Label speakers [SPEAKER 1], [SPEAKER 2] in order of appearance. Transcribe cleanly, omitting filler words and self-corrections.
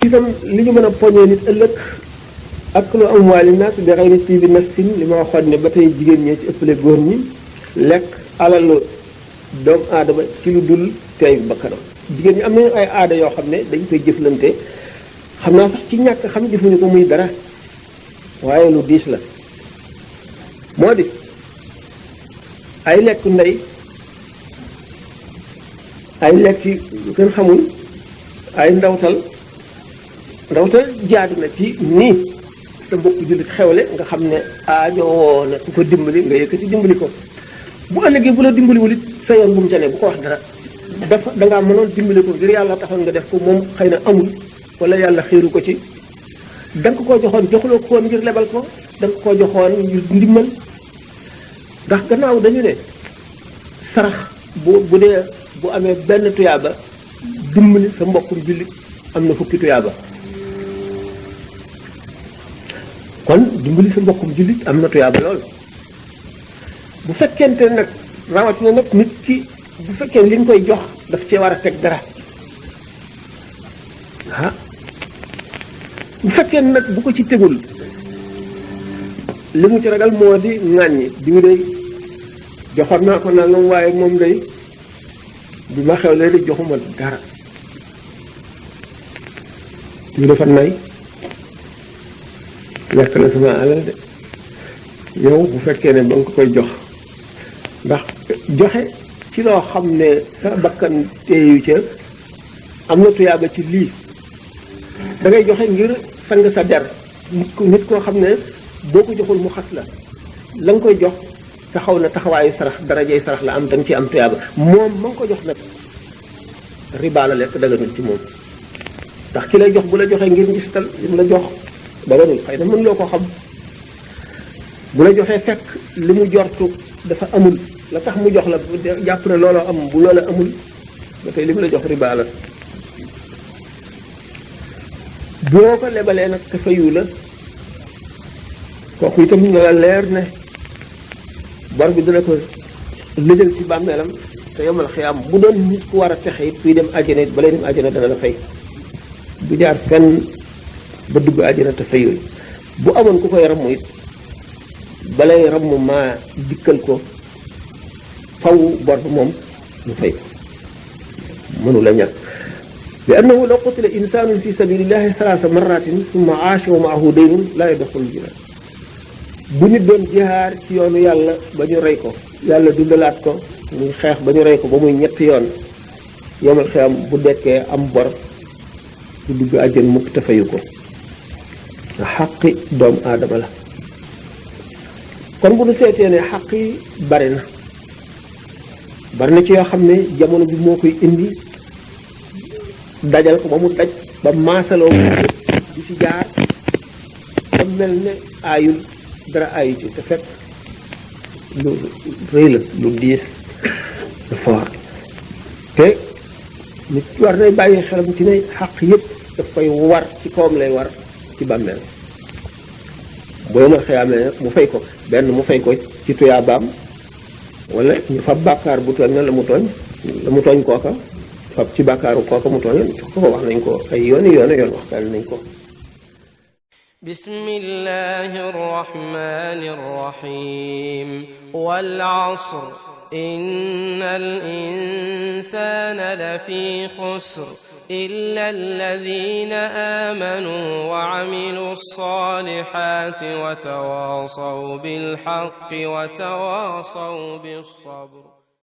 [SPEAKER 1] itam li ñu mën a poñee nit ëllëg ak lu am waali naas bi xëy na ci bi nafsin li ma waxoon ne ba tey jigéen ñee ci ëppale góor ñi lekk alalu doomu aadama ci lu dul tey bakkanam jigéen ñi am nañu ay aada yoo xam ne dañ koy jëflante xam naa sax ci ñàkk xam jëfuñu ko muy dara waaye lu diis la moo di ay lekk ndey ay lekk yu kenn xamul ay ndawtal jaadu na ci nii sa mbokk jullit xewle nga xam ne aajowoo na ku ko dimbali nga yëkkati dimbali ko bu ëllëgee bu la dimbaliwul it sa yoon bu mu ca ne bu ko wax dara dafa dangaa mënoon dimbali ko ngir yàlla taxoon nga def ko moom xëy na amul wala yàlla xiiru ko ci da nga ko koo joxoon joxuloo ko woon ngir lebal ko da nga ko koo joxoon ngir ndimbal ndax gannaaw dañu ne sarax bu dee bu amee benn tuyaaba dimbali sa mbokkum jullit am na fukki tuyaaba kon dimbali sa mbokkum jullit am na tuyaaba lool bu fekkente nag rawatina nag nit ki bu fekkee li nga koy jox daf cee war a teg dara bu fekkee nag bu ko ci tegul li mu ci ragal moo di ŋàññi diw day joxoon naa ko nangam waaye moom day bi ma xew lee di joxuma dara diw dafa nay lekk na sama alal de yow bu fekkee ne ba nga ko koy jox ndax joxe ci loo xam ne sa bakkan teeyu ca am na tuyaaba ci lii da ngay joxe ngir sang sa der nit koo xam ne boo ko joxul mu xas la la nga koy jox taxaw na taxawaayu sarax darajay sarax la am da nga ci am tuyaaba moom ma nga ko jox nag riba la lekk daganul ci moom ndax ki lay jox bu la joxee ngir ngistal li mu la jox daganul xëy na mën loo ko xam bu la joxee fekk li mu jortu dafa amul la tax mu jox la jàpp ne looloo am bu loola amul ba tey li mu la jox riba la boo ko lebalee nag te fayu la kooku itam na la leer ne bor bi dina ko lëjal ci bàmmeelam te yomal xiyaam bu doon nit ku war a texe it kuy dem àjjana it balay dem àjjana dana la fay bu jaar fenn ba dugg àjjana te fayul bu amoon ku koy ramm it balay ramm maa dikkal ko faw bor ba moom ñu fay ko mënu la ñàkk bi annahu law qutila insanun fi sabilillahi salaasa marratin summa aasha wa maahu daynun laa yadxulul jinaan bu nit doon jihaar ci yoonu yàlla ba ñu rey ko yàlla dundalaat ko muy xeex ba ñu rey ko ba muy ñetti yoon yomal xiyam bu dekkee am bor bu dugg àjjan mukk te fayu ko nga xaqi doomu aadama la kon bu nu seetee ne xaq yi bari na ci yoo xam ne jamono bi moo koy indi dajal ko ba mu daj ba maasaloo di ci jaar ba mel ne aayul dara aayu ci te fekk lu rëy la lu diis lu foor te nit war nay bàyyi xelam ci ne xaq yëpp daf koy war ci kawam lay war ci bàmmeel booy ma xëyaamee nag mu fay ko benn mu fay ko ci tuyaabaam wala ñu fab bàkkaar bu tooñ na la mu tooñ kooka fab ci bàkkaaru kooka mu tooñoon ko wax nañ ko ay yooni waxtaan nañ ko
[SPEAKER 2] bismillahi rrahmani rrahim wal asr innal insana lafi khusr illa alladhina amanu wa amilus salihati wa tawasaw bil haqqi wa tawasaw bis sabr